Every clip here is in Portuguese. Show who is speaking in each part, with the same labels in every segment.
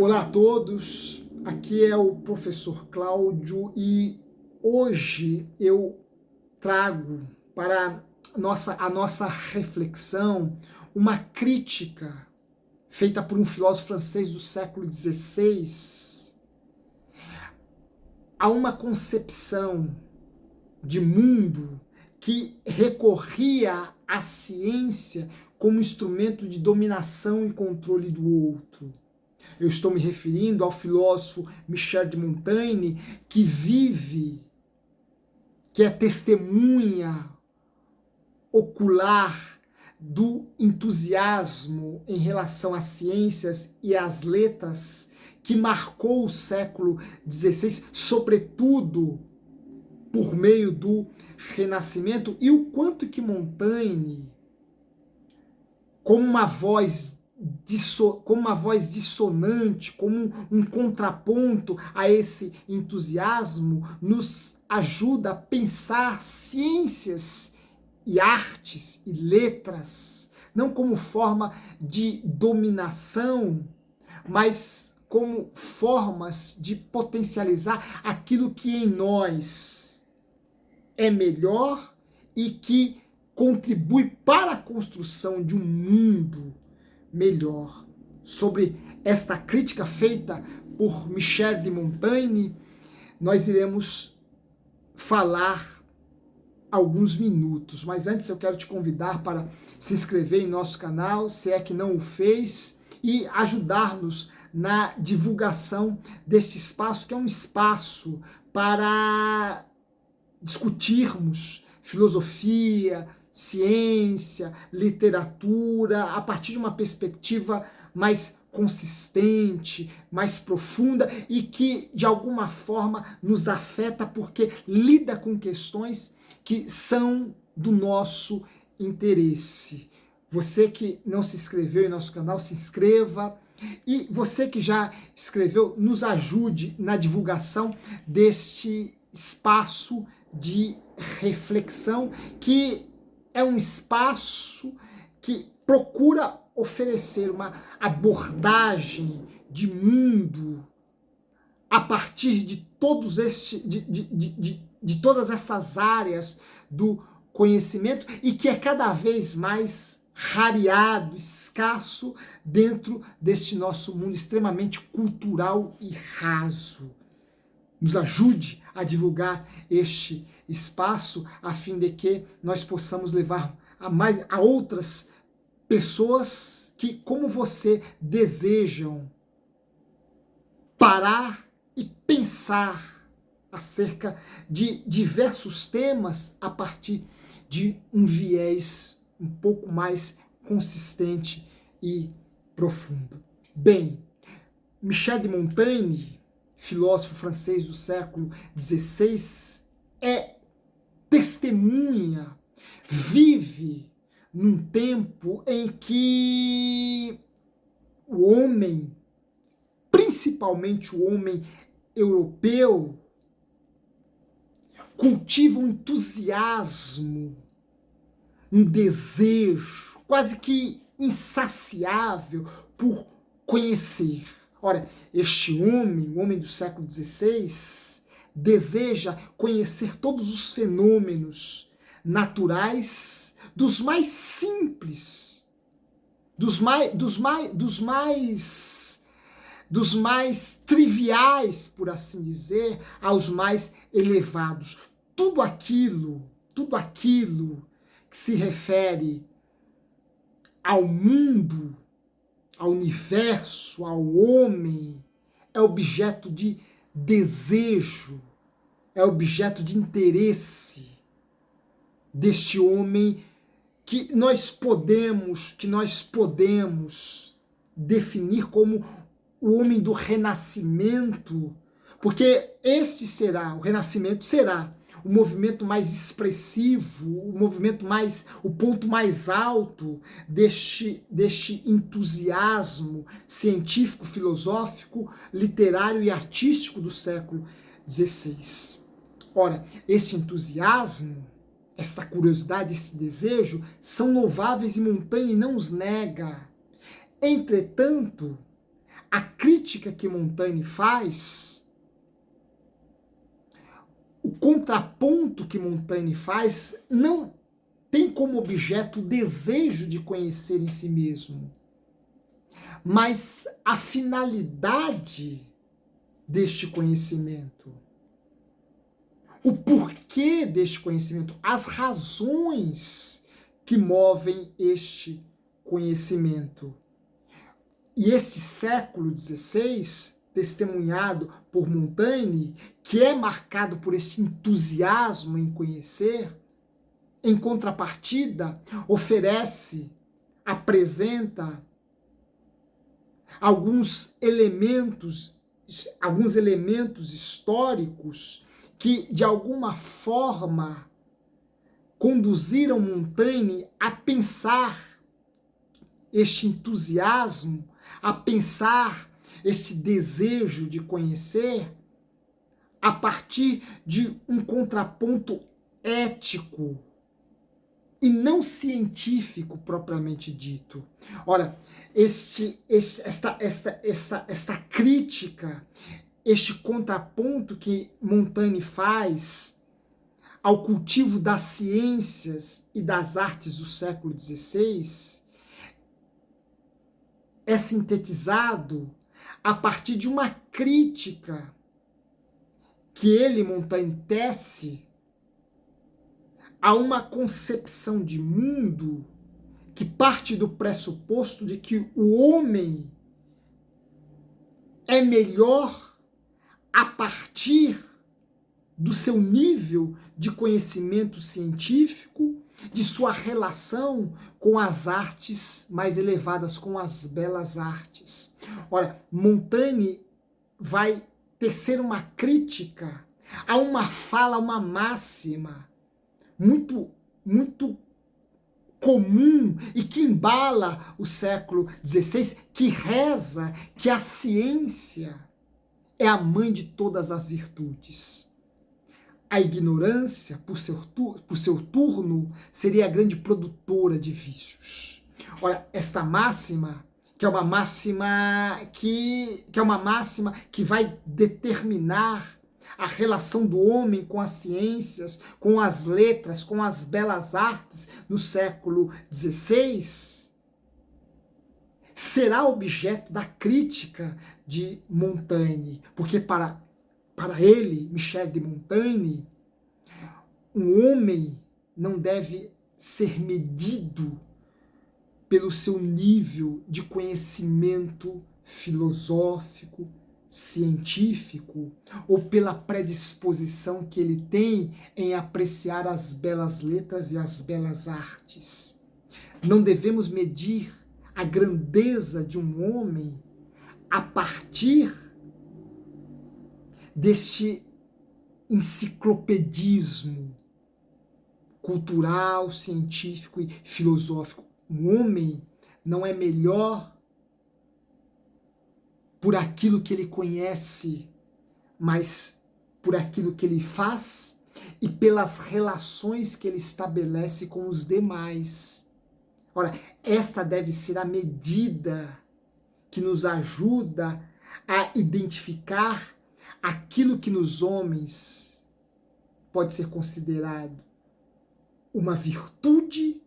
Speaker 1: Olá a todos, aqui é o professor Cláudio e hoje eu trago para a nossa reflexão uma crítica feita por um filósofo francês do século XVI a uma concepção de mundo que recorria à ciência como instrumento de dominação e controle do outro. Eu estou me referindo ao filósofo Michel de Montaigne, que é testemunha ocular do entusiasmo em relação às ciências e às letras, que marcou o século XVI, sobretudo por meio do Renascimento, e o quanto que Montaigne, como uma voz dissonante, como um contraponto a esse entusiasmo, nos ajuda a pensar ciências e artes e letras, não como forma de dominação, mas como formas de potencializar aquilo que em nós é melhor e que contribui para a construção de um mundo melhor. Sobre esta crítica feita por Michel de Montaigne, nós iremos falar alguns minutos, mas antes eu quero te convidar para se inscrever em nosso canal, se é que não o fez, e ajudar-nos na divulgação deste espaço, que é um espaço para discutirmos filosofia, ciência, literatura, a partir de uma perspectiva mais consistente, mais profunda e que de alguma forma nos afeta porque lida com questões que são do nosso interesse. Você que não se inscreveu em nosso canal, se inscreva. E você que já escreveu, nos ajude na divulgação deste espaço de reflexão, que é um espaço que procura oferecer uma abordagem de mundo a partir de de todas essas áreas do conhecimento e que é cada vez mais rareado, escasso dentro deste nosso mundo extremamente cultural e raso. Nos ajude a divulgar este espaço a fim de que nós possamos levar a outras pessoas que, como você, desejam parar e pensar acerca de diversos temas a partir de um viés um pouco mais consistente e profundo. Bem, Michel de Montaigne, filósofo francês do século XVI, testemunha, vive num tempo em que o homem, principalmente o homem europeu, cultiva um entusiasmo, um desejo quase que insaciável por conhecer. Ora, este homem, o homem do século XVI, deseja conhecer todos os fenômenos naturais, dos mais simples, dos mais triviais, por assim dizer, aos mais elevados. Tudo aquilo que se refere ao mundo, ao universo, ao homem, é objeto de desejo, é objeto de interesse deste homem que nós podemos definir como o homem do Renascimento, porque o Renascimento será o movimento mais expressivo, o ponto mais alto deste entusiasmo científico, filosófico, literário e artístico do século XVI. Ora, esse entusiasmo, esta curiosidade, esse desejo, são louváveis e Montaigne não os nega. Entretanto, a crítica que Montaigne faz, o contraponto que Montaigne faz, não tem como objeto o desejo de conhecer em si mesmo, mas a finalidade deste conhecimento, o porquê deste conhecimento, as razões que movem este conhecimento. E esse século XVI, testemunhado por Montaigne, que é marcado por esse entusiasmo em conhecer, em contrapartida, oferece, apresenta alguns elementos históricos que, de alguma forma, conduziram Montaigne a pensar este entusiasmo, a pensar esse desejo de conhecer a partir de um contraponto ético e não científico propriamente dito. Ora, esta crítica, este contraponto que Montaigne faz ao cultivo das ciências e das artes do século XVI é sintetizado a partir de uma crítica que ele, Montaigne, tece a uma concepção de mundo que parte do pressuposto de que o homem é melhor a partir do seu nível de conhecimento científico, de sua relação com as artes mais elevadas, com as belas artes. Ora, Montaigne vai tecer uma crítica a uma fala, uma máxima muito comum e que embala o século XVI, que reza que a ciência é a mãe de todas as virtudes. A ignorância, por seu turno, seria a grande produtora de vícios. Ora, esta máxima, que é uma máxima que vai determinar a relação do homem com as ciências, com as letras, com as belas artes no século XVI, será objeto da crítica de Montaigne, porque para ele, Michel de Montaigne, um homem não deve ser medido pelo seu nível de conhecimento filosófico, científico, ou pela predisposição que ele tem em apreciar as belas letras e as belas artes. Não devemos medir a grandeza de um homem a partir deste enciclopedismo cultural, científico e filosófico. Um homem não é melhor por aquilo que ele conhece, mas por aquilo que ele faz e pelas relações que ele estabelece com os demais. Ora, esta deve ser a medida que nos ajuda a identificar aquilo que nos homens pode ser considerado uma virtude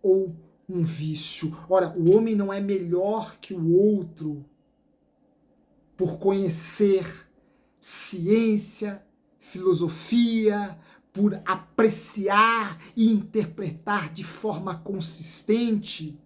Speaker 1: ou um vício. Ora, o homem não é melhor que o outro por conhecer ciência, filosofia, por apreciar e interpretar de forma consistente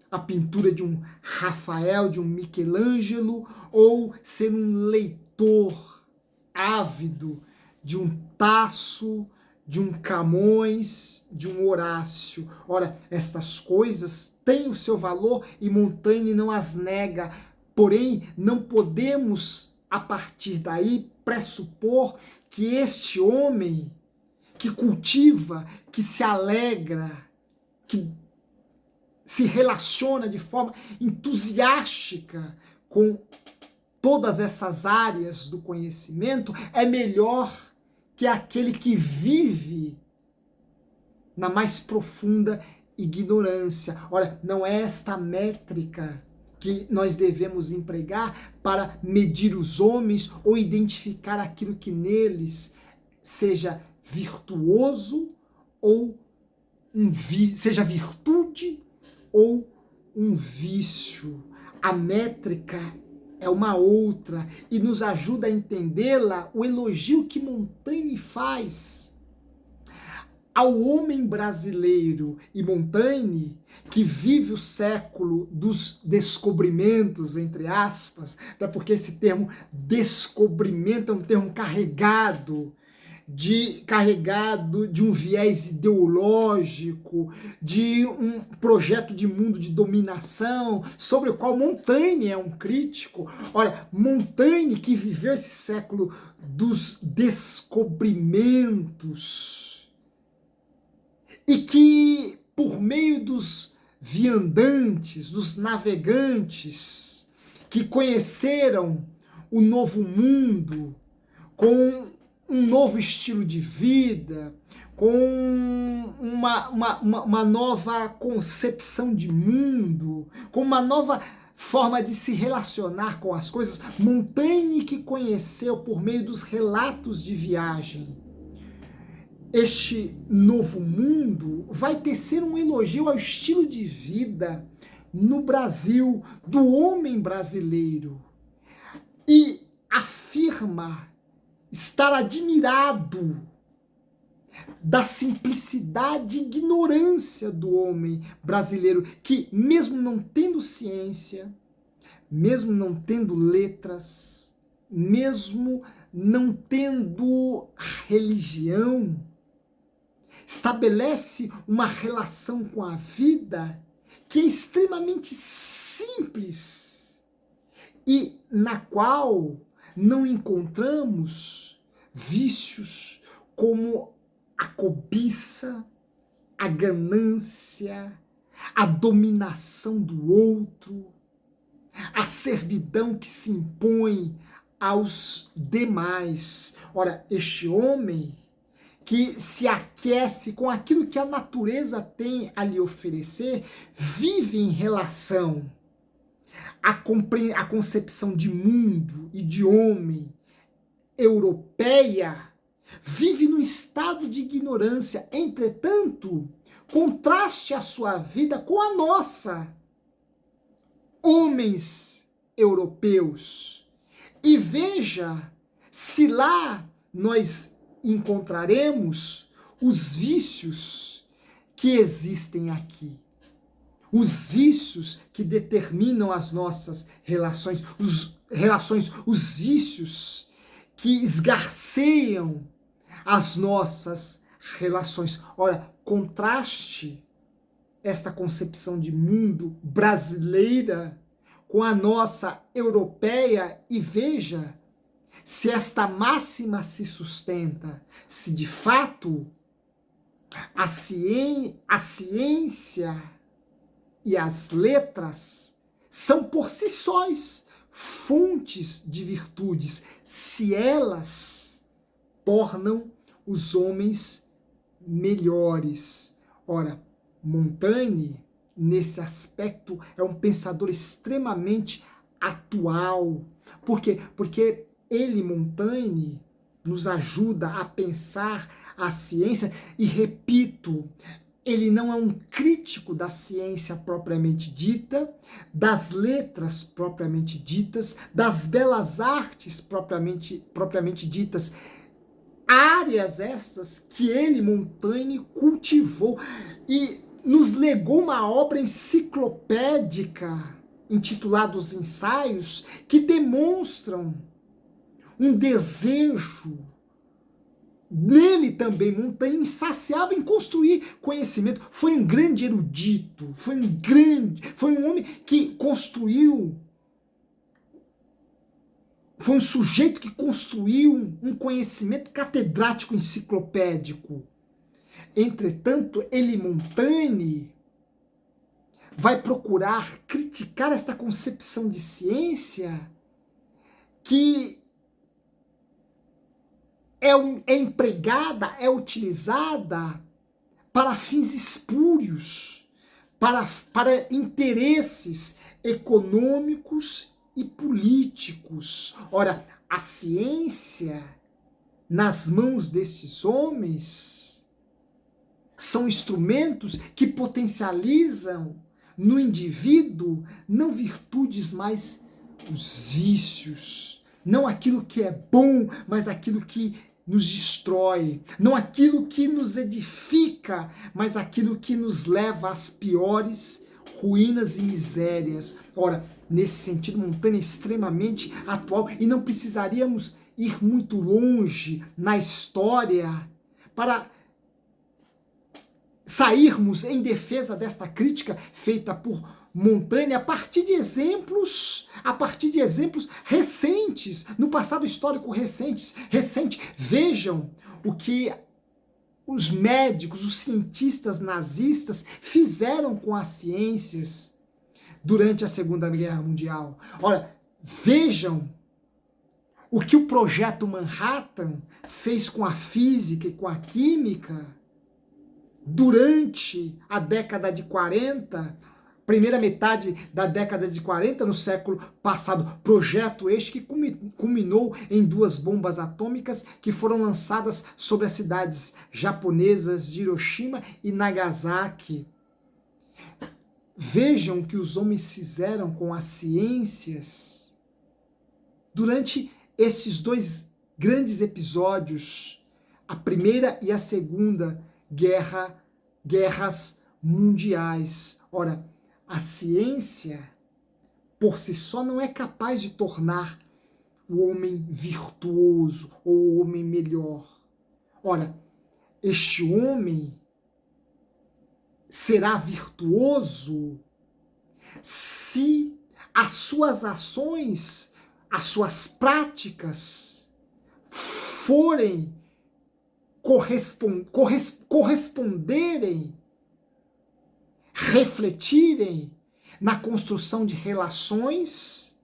Speaker 1: a pintura de um Rafael, de um Michelangelo, ou ser um leitor ávido de um Tasso, de um Camões, de um Horácio. Ora, essas coisas têm o seu valor e Montaigne não as nega, porém não podemos, a partir daí, pressupor que este homem que cultiva, que se alegra, que se relaciona de forma entusiástica com todas essas áreas do conhecimento, é melhor que aquele que vive na mais profunda ignorância. Ora, não é esta métrica que nós devemos empregar para medir os homens ou identificar aquilo que neles seja virtuoso ou seja virtude ou um vício. A métrica é uma outra e nos ajuda a entendê-la o elogio que Montaigne faz ao homem brasileiro. E Montaigne, que vive o século dos descobrimentos, entre aspas, até porque esse termo descobrimento é um termo carregado de um viés ideológico, de um projeto de mundo de dominação, sobre o qual Montaigne é um crítico. Olha, Montaigne, que viveu esse século dos descobrimentos, e que, por meio dos viandantes, dos navegantes, que conheceram o novo mundo, com um novo estilo de vida, com uma nova concepção de mundo, com uma nova forma de se relacionar com as coisas. Montaigne, que conheceu por meio dos relatos de viagem este novo mundo, vai tecer um elogio ao estilo de vida no Brasil, do homem brasileiro, e afirma estar admirado da simplicidade e ignorância do homem brasileiro, que mesmo não tendo ciência, mesmo não tendo letras, mesmo não tendo religião, estabelece uma relação com a vida que é extremamente simples e na qual não encontramos vícios como a cobiça, a ganância, a dominação do outro, a servidão que se impõe aos demais. Ora, este homem que se aquece com aquilo que a natureza tem a lhe oferecer, vive em relação à concepção de mundo e de homem europeia, vive num estado de ignorância. Entretanto, contraste a sua vida com a nossa, homens europeus, e veja se lá nós encontraremos os vícios que existem aqui. Os vícios que determinam as nossas relações, os vícios que esgarceiam as nossas relações. Ora, contraste esta concepção de mundo brasileira com a nossa europeia e veja se esta máxima se sustenta, se de fato a ciência e as letras são por si sós fontes de virtudes, se elas tornam os homens melhores. Ora, Montaigne, nesse aspecto, é um pensador extremamente atual. Por quê? Porque ele, Montaigne, nos ajuda a pensar a ciência, e repito, ele não é um crítico da ciência propriamente dita, das letras propriamente ditas, das belas artes propriamente ditas, áreas estas que ele, Montaigne, cultivou e nos legou uma obra enciclopédica intitulada Os Ensaios, que demonstram um desejo nele também, Montaigne, insaciável em construir conhecimento. Foi um grande erudito, foi um homem que construiu, foi um sujeito que construiu um conhecimento catedrático enciclopédico. Entretanto, ele, Montaigne, vai procurar criticar esta concepção de ciência que é empregada, é utilizada para fins espúrios, para interesses econômicos e políticos. Ora, a ciência, nas mãos desses homens, são instrumentos que potencializam no indivíduo não virtudes, mas os vícios. Não aquilo que é bom, mas aquilo que nos destrói. Não aquilo que nos edifica, mas aquilo que nos leva às piores ruínas e misérias. Ora, nesse sentido, Montaigne é extremamente atual e não precisaríamos ir muito longe na história para sairmos em defesa desta crítica feita por Montaigne a partir de exemplos recentes, no passado histórico recente. Vejam o que os médicos, os cientistas nazistas fizeram com as ciências durante a Segunda Guerra Mundial. Ora, vejam o que o projeto Manhattan fez com a física e com a química durante a década de 40, primeira metade da década de 40, no século passado. Projeto este que culminou em 2 bombas atômicas que foram lançadas sobre as cidades japonesas de Hiroshima e Nagasaki. Vejam o que os homens fizeram com as ciências durante esses 2 grandes episódios, a Primeira e a Segunda guerras mundiais. Ora, a ciência por si só não é capaz de tornar o homem virtuoso ou o homem melhor. Ora, este homem será virtuoso se as suas ações, as suas práticas forem corresponderem, refletirem na construção de relações,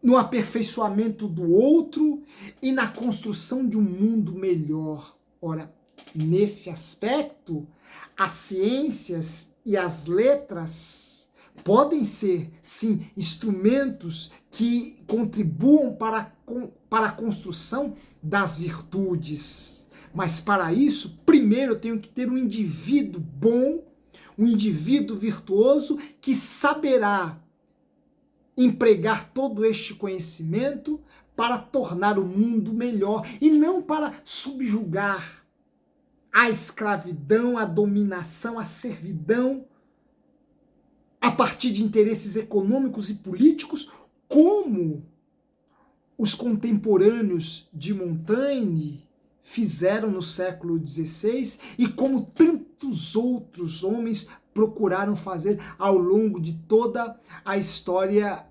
Speaker 1: no aperfeiçoamento do outro e na construção de um mundo melhor. Ora, nesse aspecto, as ciências e as letras podem ser, sim, instrumentos que contribuam para a construção das virtudes. Mas para isso, primeiro eu tenho que ter um indivíduo bom, um indivíduo virtuoso que saberá empregar todo este conhecimento para tornar o mundo melhor e não para subjugar a escravidão, a dominação, a servidão a partir de interesses econômicos e políticos, como os contemporâneos de Montaigne fizeram no século XVI e como tantos outros homens procuraram fazer ao longo de toda a história,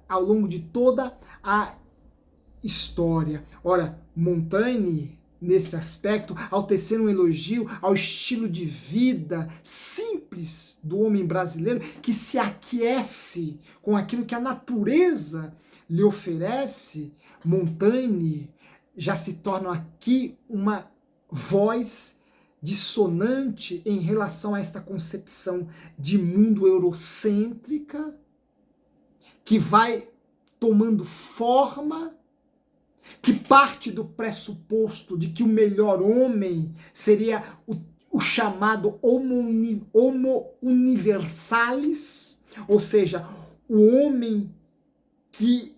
Speaker 1: Ora, Montaigne, nesse aspecto, ao tecer um elogio ao estilo de vida simples do homem brasileiro, que se aquece com aquilo que a natureza lhe oferece, Montaigne já se torna aqui uma voz dissonante em relação a esta concepção de mundo eurocêntrica, que vai tomando forma, que parte do pressuposto de que o melhor homem seria o chamado homo universalis, ou seja, o homem que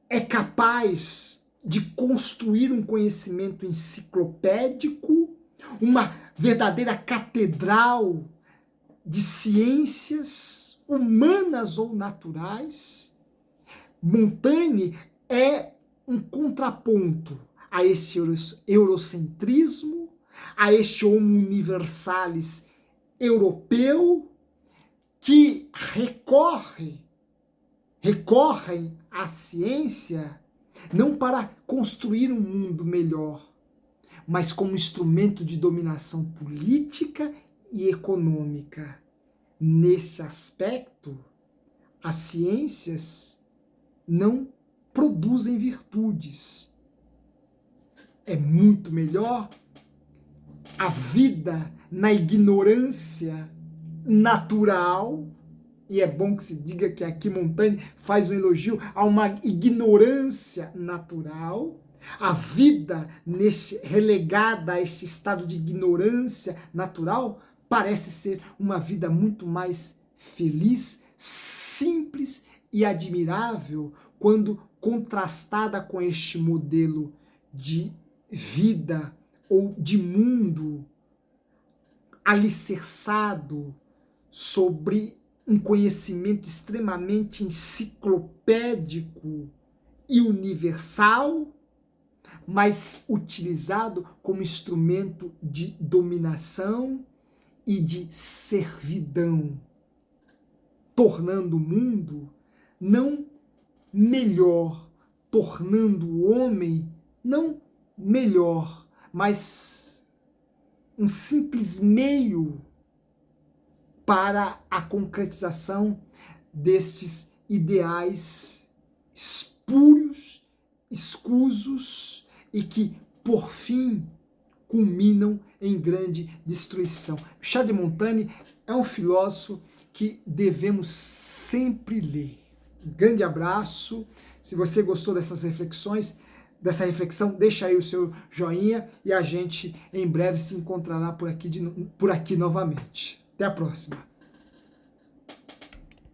Speaker 1: é capaz de construir um conhecimento enciclopédico, uma verdadeira catedral de ciências humanas ou naturais. Montaigne é um contraponto a esse eurocentrismo, a este homo universalis europeu, que recorrem à ciência não para construir um mundo melhor, mas como instrumento de dominação política e econômica. Nesse aspecto, as ciências não produzem virtudes. É muito melhor a vida na ignorância natural, e é bom que se diga que aqui Montaigne faz um elogio a uma ignorância natural, a vida relegada a este estado de ignorância natural parece ser uma vida muito mais feliz, simples e admirável quando contrastada com este modelo de vida ou de mundo alicerçado sobre um conhecimento extremamente enciclopédico e universal, mas utilizado como instrumento de dominação e de servidão, tornando o mundo não melhor, tornando o homem não melhor, mas um simples meio para a concretização destes ideais espúrios, escusos e que, por fim, culminam em grande destruição. Charles de Montaigne é um filósofo que devemos sempre ler. Um grande abraço. Se você gostou dessas reflexões, dessa reflexão, deixa aí o seu joinha e a gente em breve se encontrará por aqui novamente. Até a próxima.